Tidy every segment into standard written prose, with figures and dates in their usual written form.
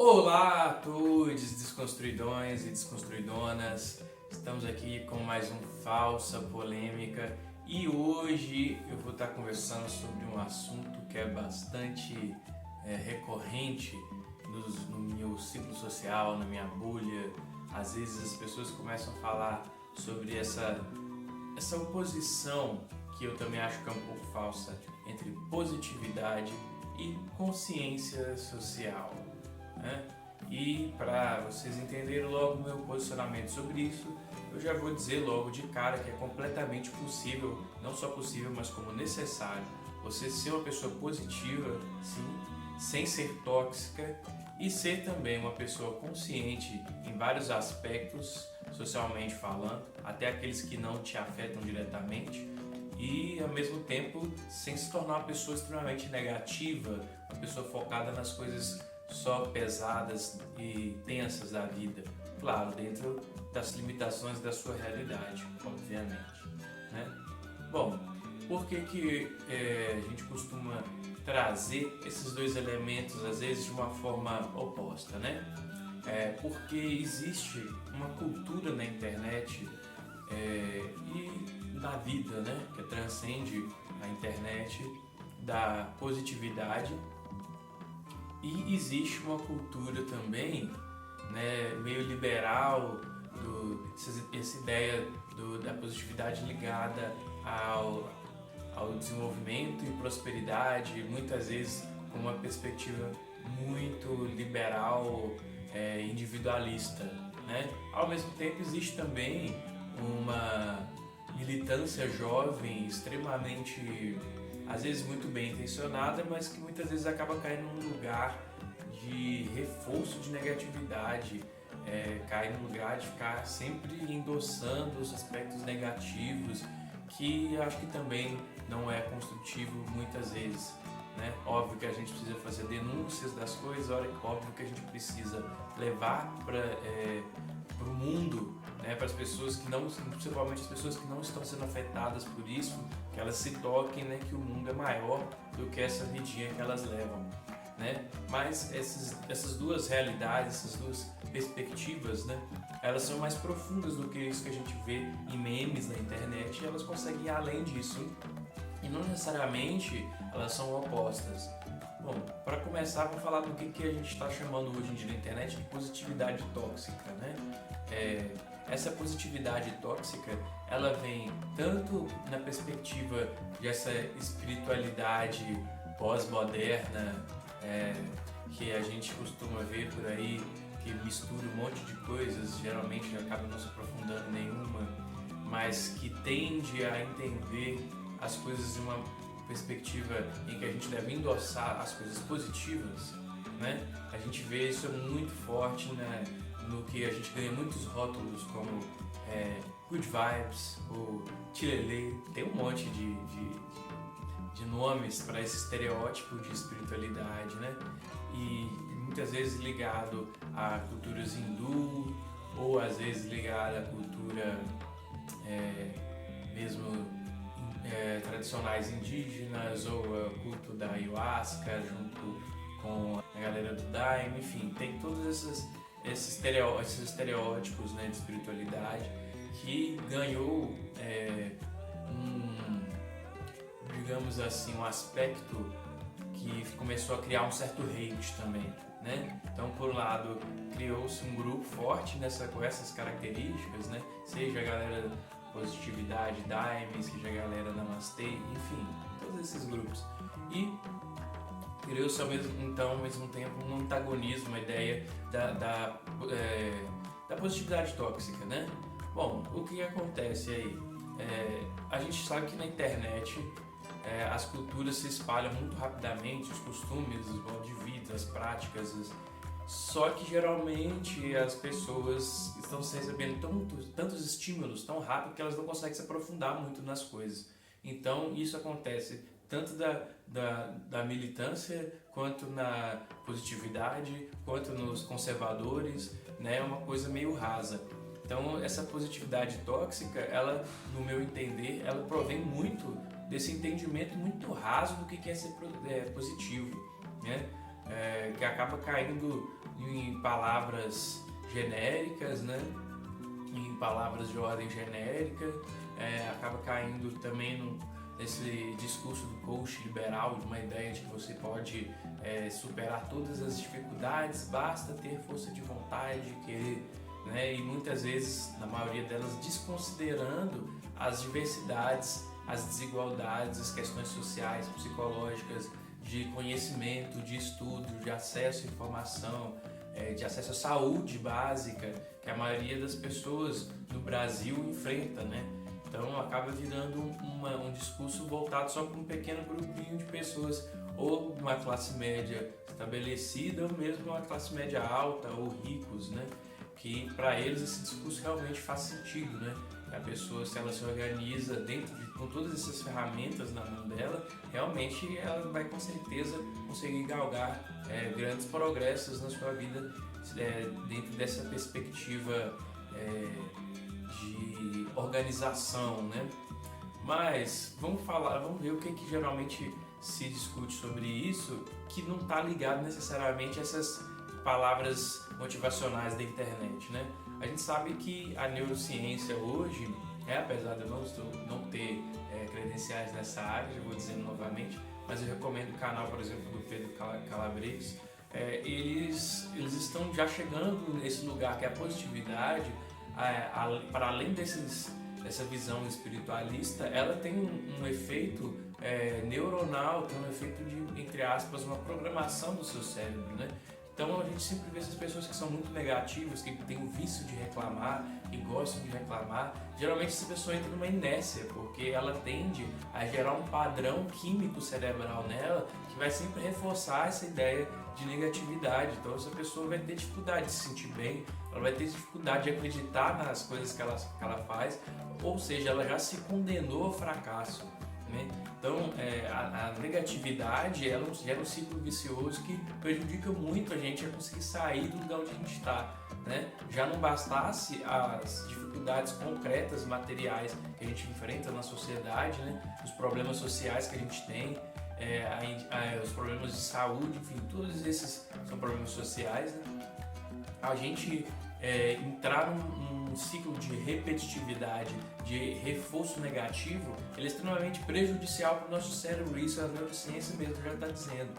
Olá a todos, desconstruidões e desconstruidonas. Estamos aqui com mais um Falsa Polêmica e hoje eu vou estar conversando sobre um assunto que é bastante recorrente no meu ciclo social, na minha bolha. Às vezes as pessoas começam a falar sobre essa oposição, que eu também acho que é um pouco falsa, entre positividade e consciência social. Né? E para vocês entenderem logo o meu posicionamento sobre isso, eu já vou dizer logo de cara que é completamente possível, não só possível, mas como necessário, você ser uma pessoa positiva, sim, sem ser tóxica e ser também uma pessoa consciente em vários aspectos, socialmente falando, até aqueles que não te afetam diretamente, e ao mesmo tempo sem se tornar uma pessoa extremamente negativa, uma pessoa focada nas coisas só pesadas e tensas da vida, claro, dentro das limitações da sua realidade, obviamente, né? Bom, por que a gente costuma trazer esses dois elementos às vezes de uma forma oposta, né? Porque existe uma cultura na internet e na vida, né, que transcende a internet, da positividade. E existe uma cultura também, né, meio liberal, essa ideia da positividade ligada ao desenvolvimento e prosperidade, muitas vezes com uma perspectiva muito liberal, individualista. Né? Ao mesmo tempo existe também uma militância jovem extremamente, às vezes muito bem intencionada, mas que muitas vezes acaba caindo num lugar de reforço de negatividade, cai num lugar de ficar sempre endossando os aspectos negativos, que acho que também não é construtivo muitas vezes. Né? Óbvio que a gente precisa fazer denúncias das coisas, óbvio que a gente precisa levar para o mundo, né, para as pessoas que não, principalmente as pessoas que não estão sendo afetadas por isso, que elas se toquem, né, que o mundo é maior do que essa vidinha que elas levam. Né? Mas essas duas realidades, essas duas perspectivas, né, elas são mais profundas do que isso que a gente vê em memes na internet, e elas conseguem ir além disso. E não necessariamente elas são opostas. Bom, para começar, vou falar do que a gente está chamando hoje em dia na internet de positividade tóxica. Né? Essa positividade tóxica, ela vem tanto na perspectiva dessa espiritualidade pós-moderna, que a gente costuma ver por aí, que mistura um monte de coisas, geralmente acaba não se aprofundando em nenhuma, mas que tende a entender as coisas de uma perspectiva em que a gente deve endossar as coisas positivas. Né? A gente vê isso muito forte, né, no que a gente ganha muitos rótulos como good vibes, ou tilelê, tem um monte de nomes para esse estereótipo de espiritualidade, né? E muitas vezes ligado a culturas hindu, ou às vezes ligado à cultura mesmo tradicionais indígenas, ou o culto da ayahuasca junto com a galera do Daime, enfim, tem todos esses estereótipos, né, de espiritualidade que ganhou digamos assim, um aspecto que começou a criar um certo hate também, né? Então, por um lado, criou-se um grupo forte com essas características, né? Seja a galera positividade, Daime, seja a galera Namastê, enfim, todos esses grupos. E criou-se ao mesmo tempo um antagonismo, uma ideia da positividade tóxica, né? Bom, o que acontece aí? A gente sabe que na internet as culturas se espalham muito rapidamente, os costumes, os modos de vida, as práticas, só que geralmente as pessoas estão recebendo tantos estímulos tão rápido que elas não conseguem se aprofundar muito nas coisas. Então isso acontece tanto da militância, quanto na positividade, quanto nos conservadores, né? É uma coisa meio rasa. Então essa positividade tóxica, ela, no meu entender, ela provém muito desse entendimento muito raso do que é ser positivo, né? que acaba caindo em palavras genéricas, né? Em palavras de ordem genérica, acaba caindo também nesse discurso do coach liberal, de uma ideia de que você pode superar todas as dificuldades, basta ter força de vontade, querer, né? E muitas vezes, na maioria delas, desconsiderando as diversidades, as desigualdades, as questões sociais, psicológicas, de conhecimento, de estudo, de acesso à informação, de acesso à saúde básica, que a maioria das pessoas no Brasil enfrenta, né? Então acaba virando um discurso voltado só para um pequeno grupinho de pessoas, ou uma classe média estabelecida, ou mesmo uma classe média alta, ou ricos, né? Que para eles esse discurso realmente faz sentido, né? A pessoa, se ela se organiza com todas essas ferramentas na mão dela, realmente ela vai com certeza conseguir galgar grandes progressos na sua vida dentro dessa perspectiva de organização, né? Mas vamos ver o que geralmente se discute sobre isso, que não está ligado necessariamente a essas palavras motivacionais da internet, né? A gente sabe que a neurociência hoje, apesar de eu não ter credenciais nessa área, já vou dizendo novamente, mas eu recomendo o canal, por exemplo, do Pedro Calabres. Eles estão já chegando nesse lugar que é a positividade, para além dessa visão espiritualista, ela tem um efeito neuronal, tem um efeito de, entre aspas, uma programação do seu cérebro, né? Então a gente sempre vê essas pessoas que são muito negativas, que têm o vício de reclamar, que gostam de reclamar. Geralmente essa pessoa entra numa inércia, porque ela tende a gerar um padrão químico cerebral nela que vai sempre reforçar essa ideia de negatividade. Então essa pessoa vai ter dificuldade de se sentir bem, ela vai ter dificuldade de acreditar nas coisas que ela faz, ou seja, ela já se condenou ao fracasso, né? Então, a negatividade ela gera um ciclo vicioso que prejudica muito a gente a conseguir sair do lugar onde a gente está, né? Já não bastasse as dificuldades concretas, materiais que a gente enfrenta na sociedade, né? Os problemas sociais que a gente tem, os problemas de saúde, enfim, todos esses são problemas sociais, né? A gente entrar num ciclo de repetitividade, de reforço negativo, ele é extremamente prejudicial para o nosso cérebro, isso a neurociência mesmo já está dizendo,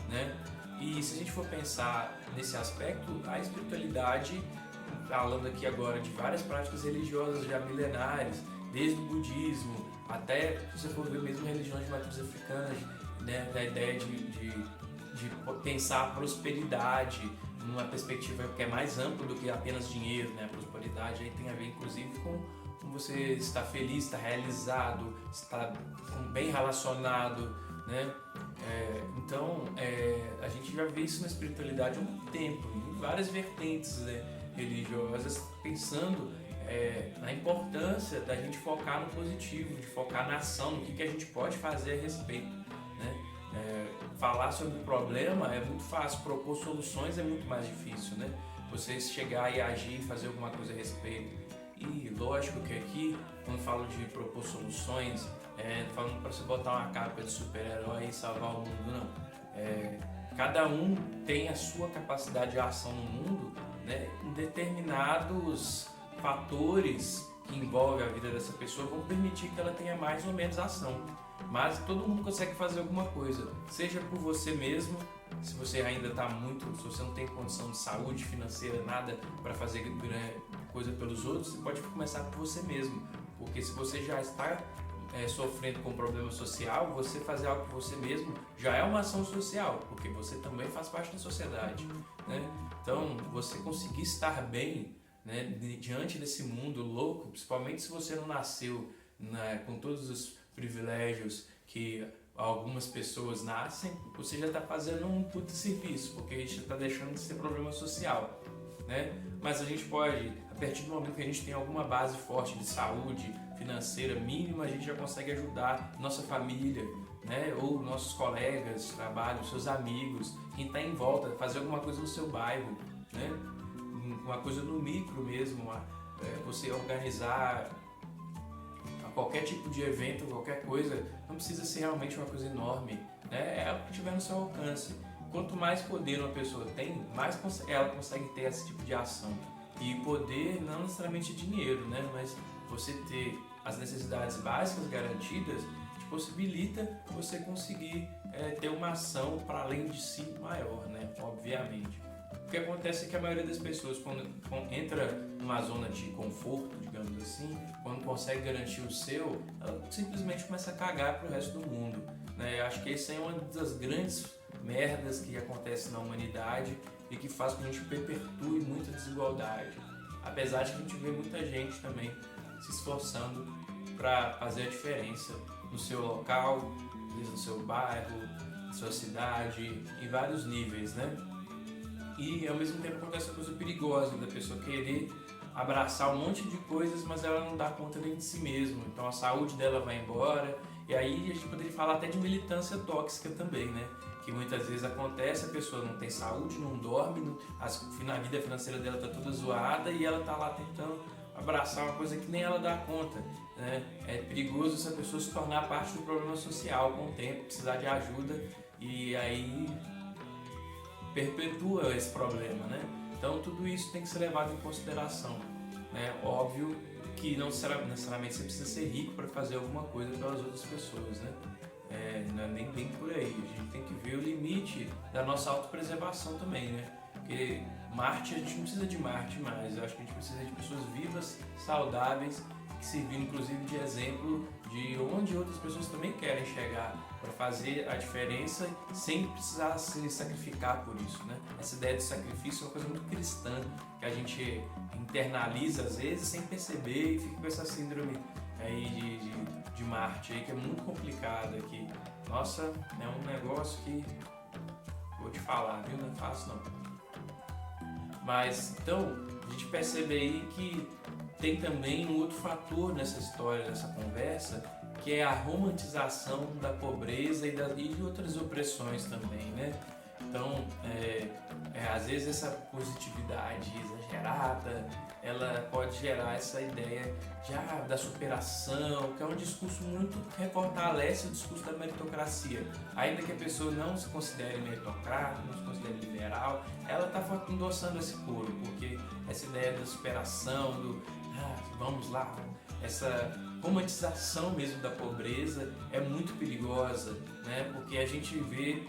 né? E se a gente for pensar nesse aspecto, a espiritualidade, falando aqui agora de várias práticas religiosas já milenares, desde o budismo até, se você for ver mesmo religiões de matriz africana, né, da ideia de pensar a prosperidade numa perspectiva que é mais ampla do que apenas dinheiro, né? A prosperidade aí tem a ver inclusive com você estar feliz, estar realizado, estar bem relacionado, né? Então a gente já vê isso na espiritualidade há um tempo, em várias vertentes, né, religiosas, pensando na importância da gente focar no positivo, de focar na ação, no que a gente pode fazer a respeito, né? Falar sobre o problema é muito fácil, propor soluções é muito mais difícil, né? Você chegar e agir, fazer alguma coisa a respeito. E lógico que aqui, quando falo de propor soluções, não falando para você botar uma capa de super-herói e salvar o mundo, não. Cada um tem a sua capacidade de ação no mundo, né? Em determinados fatores que envolvem a vida dessa pessoa vão permitir que ela tenha mais ou menos ação. Mas todo mundo consegue fazer alguma coisa, seja por você mesmo, se você ainda está se você não tem condição de saúde financeira, nada para fazer coisa pelos outros, você pode começar por você mesmo, porque se você já está sofrendo com um problema social, você fazer algo por você mesmo já é uma ação social, porque você também faz parte da sociedade, né? Então, você conseguir estar bem, né, diante desse mundo louco, principalmente se você não nasceu com todos os privilégios que algumas pessoas nascem, você já está fazendo um puto serviço, porque a gente está deixando de ser problema social, né? Mas a gente pode, a partir do momento que a gente tem alguma base forte de saúde financeira mínima, a gente já consegue ajudar nossa família, né? Ou nossos colegas de trabalho, seus amigos, quem está em volta, fazer alguma coisa no seu bairro, né? Uma coisa no micro mesmo, você organizar qualquer tipo de evento, qualquer coisa, não precisa ser realmente uma coisa enorme, né? É o que tiver no seu alcance. quanto mais poder uma pessoa tem, mais ela consegue ter esse tipo de ação. E poder não necessariamente dinheiro, né? Mas você ter as necessidades básicas garantidas te possibilita você conseguir ter uma ação para além de si maior, né? Obviamente. O que acontece é que a maioria das pessoas, quando entra numa zona de conforto, digamos assim, quando consegue garantir o seu, ela simplesmente começa a cagar pro resto do mundo, né? Eu acho que essa é uma das grandes merdas que acontece na humanidade e que faz com que a gente perpetue muita desigualdade. Apesar de que a gente vê muita gente também se esforçando para fazer a diferença no seu local, no seu bairro, na sua cidade, em vários níveis, né? E ao mesmo tempo acontece a coisa perigosa da pessoa querer abraçar um monte de coisas, mas ela não dá conta nem de si mesma. Então a saúde dela vai embora, e aí a gente poderia falar até de militância tóxica também, né? Que muitas vezes acontece, a pessoa não tem saúde, não dorme, a vida financeira dela está toda zoada e ela está lá tentando abraçar uma coisa que nem ela dá conta, né? É perigoso essa pessoa se tornar parte do problema social com o tempo, precisar de ajuda e aí perpetua esse problema, né? Então tudo isso tem que ser levado em consideração, né? Óbvio que não necessariamente você precisa ser rico para fazer alguma coisa pelas outras pessoas, né? Não é nem bem por aí, a gente tem que ver o limite da nossa autopreservação também, né? Porque Marte, a gente não precisa de Marte mais, eu acho que a gente precisa de pessoas vivas, saudáveis, que sirvam inclusive de exemplo de onde outras pessoas também querem chegar para fazer a diferença sem precisar se sacrificar por isso, né? Essa ideia de sacrifício é uma coisa muito cristã, que a gente internaliza às vezes sem perceber e fica com essa síndrome aí de Marte aí, que é muito complicada aqui. Nossa, é um negócio que vou te falar, viu? Não é fácil não. Mas então a gente percebe aí que tem também um outro fator nessa história, nessa conversa, que é a romantização da pobreza e de outras opressões também, né? Então, às vezes essa positividade exagerada, ela pode gerar essa ideia da superação, que é um discurso muito que fortalece o discurso da meritocracia. Ainda que a pessoa não se considere meritocrata, não se considere liberal, ela está endossando esse coro, porque essa ideia da superação, vamos lá, essa romantização mesmo da pobreza é muito perigosa, né? Porque a gente vê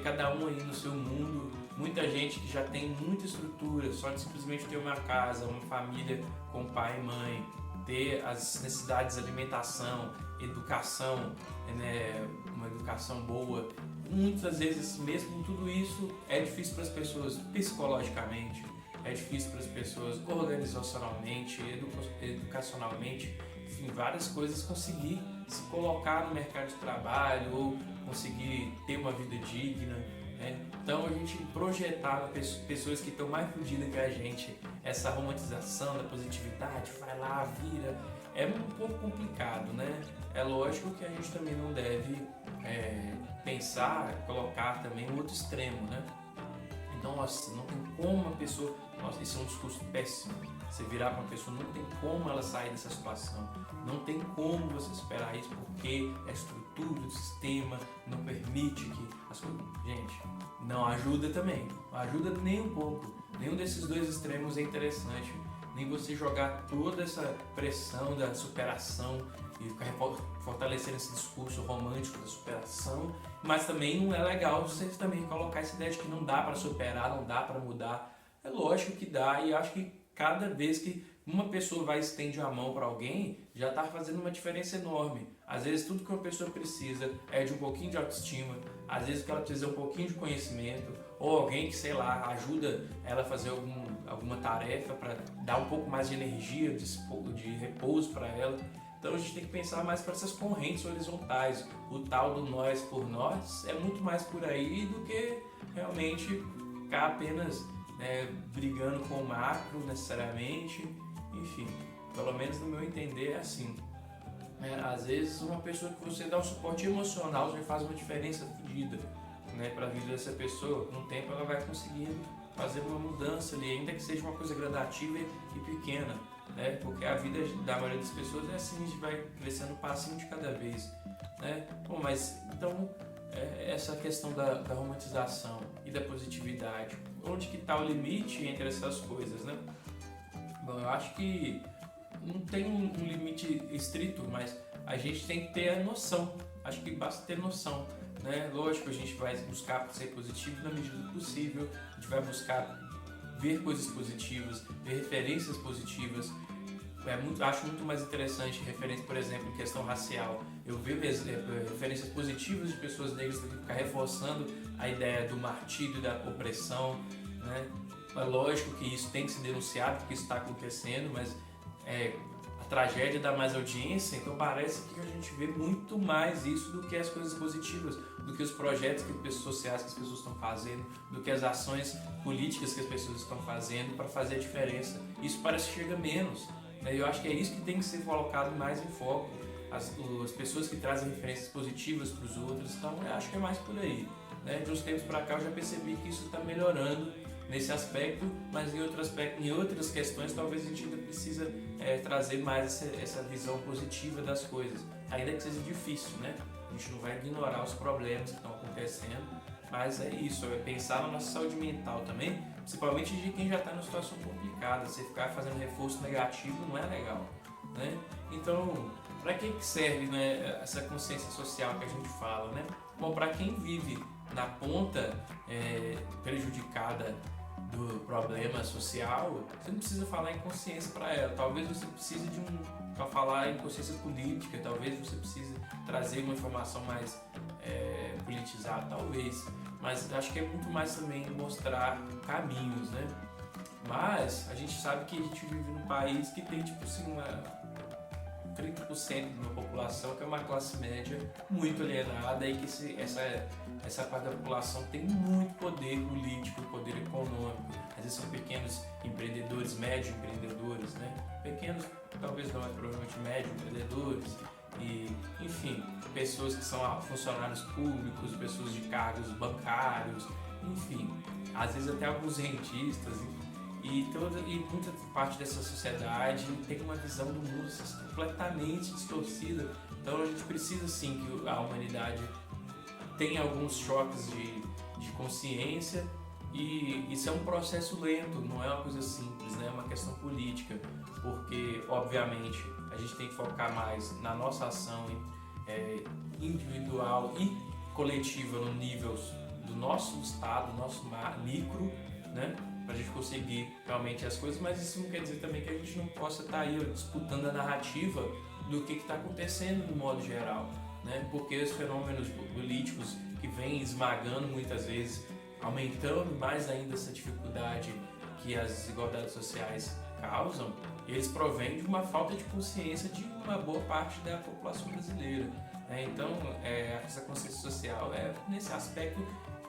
cada um aí no seu mundo, muita gente que já tem muita estrutura, só de simplesmente ter uma casa, uma família com pai e mãe, ter as necessidades de alimentação, educação, né? Uma educação boa. Muitas vezes, mesmo com tudo isso, é difícil para as pessoas psicologicamente, é difícil para as pessoas organizacionalmente, educacionalmente, enfim, várias coisas conseguir se colocar no mercado de trabalho ou conseguir ter uma vida digna, né? Então a gente projetar pessoas que estão mais fodidas que a gente, essa romantização da positividade, vai lá, vira, é um pouco complicado, né? É lógico que a gente também não deve pensar, colocar também o outro extremo, né? Então, nossa, não tem como uma pessoa... Nossa, isso é um discurso péssimo. Você virar para uma pessoa, não tem como ela sair dessa situação. Não tem como você esperar isso, porque a estrutura do sistema não permite que as coisas... Gente, não ajuda também. Não ajuda nem um pouco. Nenhum desses dois extremos é interessante. Nem você jogar toda essa pressão da superação e ficar fortalecendo esse discurso romântico da superação, mas também não é legal você também colocar essa ideia de que não dá para superar, não dá para mudar. É lógico que dá, e acho que cada vez que uma pessoa vai estender a mão para alguém, já está fazendo uma diferença enorme. Às vezes tudo que uma pessoa precisa é de um pouquinho de autoestima, às vezes o que ela precisa é um pouquinho de conhecimento, ou alguém que, sei lá, ajuda ela a fazer alguma tarefa para dar um pouco mais de energia, de repouso para ela. Então a gente tem que pensar mais para essas correntes horizontais. O tal do nós por nós é muito mais por aí do que realmente ficar apenas brigando com o macro necessariamente. Enfim, pelo menos no meu entender é assim. Às vezes uma pessoa que você dá um suporte emocional já faz uma diferença fodida, né, para a vida dessa pessoa. Com o tempo ela vai conseguindo fazer uma mudança ali, ainda que seja uma coisa gradativa e pequena, né? Porque a vida da maioria das pessoas é assim, a gente vai crescendo um passinho de cada vez, né? Bom, mas então essa questão da romantização e da positividade. Onde que está o limite entre essas coisas, né? Bom, eu acho que não tem um limite estrito, mas a gente tem que ter a noção. Acho que basta ter noção, né? Lógico, a gente vai buscar ser positivo na medida do possível. A gente vai buscar ver coisas positivas, ver referências positivas. Acho muito mais interessante referência, por exemplo, em questão racial. Eu vejo referências positivas de pessoas negras que ficar reforçando a ideia do martírio, da opressão, né? É lógico que isso tem que ser denunciado, porque isso está acontecendo, mas a tragédia dá mais audiência, então parece que a gente vê muito mais isso do que as coisas positivas, do que os projetos sociais que as pessoas estão fazendo, do que as ações políticas que as pessoas estão fazendo para fazer a diferença. Isso parece que chega menos. Eu acho que é isso que tem que ser colocado mais em foco, as pessoas que trazem referências positivas para os outros. Então eu acho que é mais por aí, né? De uns tempos para cá eu já percebi que isso está melhorando nesse aspecto, mas em outras questões talvez a gente ainda precisa trazer mais essa visão positiva das coisas, ainda que seja difícil, né? A gente não vai ignorar os problemas que estão acontecendo, mas é isso, é pensar na nossa saúde mental também, principalmente de quem já está numa situação complicada. Você ficar fazendo reforço negativo não é legal, né? Então, para que serve, né, essa consciência social que a gente fala, né? Bom, para quem vive na ponta prejudicada do problema social, você não precisa falar em consciência para ela. Talvez você precise para falar em consciência política, talvez você precise trazer uma informação mais politizada, talvez. Mas acho que é muito mais também mostrar caminhos, né? Mas a gente sabe que a gente vive num país que tem, tipo assim, 30% de uma população que é uma classe média muito alienada e que essa parte da população tem muito poder político, poder econômico. Às vezes são pequenos empreendedores, médio empreendedores, né? Pequenos, talvez não, mas provavelmente médio empreendedores. E, enfim, pessoas que são funcionários públicos, pessoas de cargos bancários, enfim, às vezes até alguns rentistas. E muita parte dessa sociedade tem uma visão do mundo completamente distorcida. Então a gente precisa sim que a humanidade tenha alguns choques de consciência, e isso é um processo lento, não é uma coisa simples, né? É uma questão política, porque obviamente a gente tem que focar mais na nossa ação individual e coletiva no nível do nosso estado, do nosso micro, né? Para a gente conseguir realmente as coisas, mas isso não quer dizer também que a gente não possa estar aí disputando a narrativa do que está acontecendo no modo geral, né? Porque os fenômenos políticos que vêm esmagando muitas vezes, aumentando mais ainda essa dificuldade que as desigualdades sociais causam, eles provêm de uma falta de consciência de uma boa parte da população brasileira, né? Então, essa consciência social é nesse aspecto,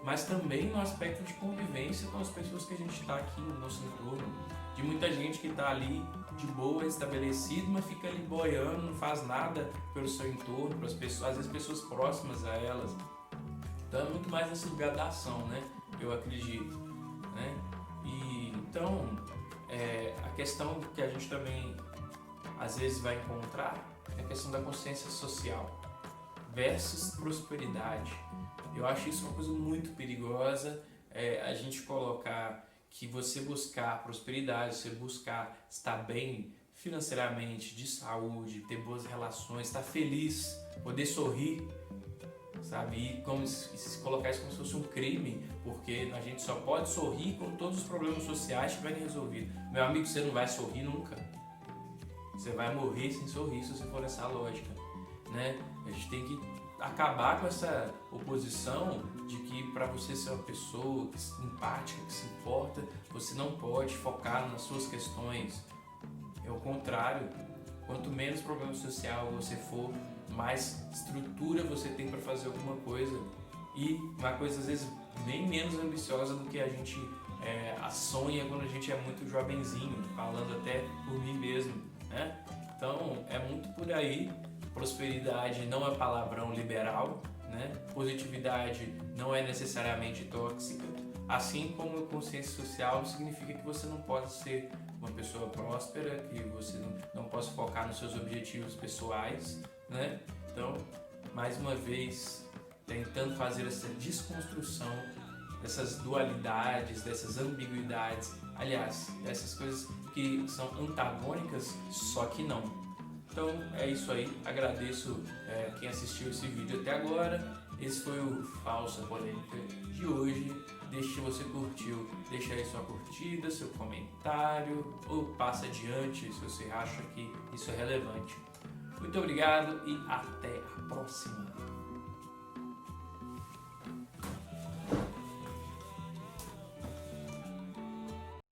mas também no aspecto de convivência com as pessoas que a gente está aqui no nosso entorno, de muita gente que está ali de boa, estabelecido, mas fica ali boiando, não faz nada pelo seu entorno, para as pessoas, às vezes pessoas próximas a elas. Então é muito mais nesse lugar da ação, né? Eu acredito, né? E então a questão que a gente também às vezes vai encontrar é a questão da consciência social versus prosperidade. Eu acho isso uma coisa muito perigosa, a gente colocar que você buscar prosperidade, você buscar estar bem financeiramente, de saúde, ter boas relações, estar feliz, poder sorrir, sabe? E como se colocar isso como se fosse um crime, porque a gente só pode sorrir quando todos os problemas sociais estiverem resolvidos. Meu amigo, você não vai sorrir nunca. Você vai morrer sem sorrir se você for nessa lógica, né? A gente tem que acabar com essa oposição de que para você ser uma pessoa empática, que se importa, você não pode focar nas suas questões. É o contrário. Quanto menos problema social você for, mais estrutura você tem para fazer alguma coisa, e uma coisa às vezes bem menos ambiciosa do que a gente sonha quando a gente é muito jovenzinho, falando até por mim mesmo, né? Então é muito por aí. Prosperidade não é palavrão liberal, né? Positividade não é necessariamente tóxica, assim como a consciência social não significa que você não possa ser uma pessoa próspera, que você não possa focar nos seus objetivos pessoais, né? Então, mais uma vez, tentando fazer essa desconstrução dessas dualidades, dessas ambiguidades, aliás, dessas coisas que são antagônicas, só que não. Então é isso aí, agradeço quem assistiu esse vídeo até agora. Esse foi o Falsa Polêmica de hoje. Se você curtiu, deixa aí sua curtida, seu comentário, ou passa adiante se você acha que isso é relevante. Muito obrigado e até a próxima!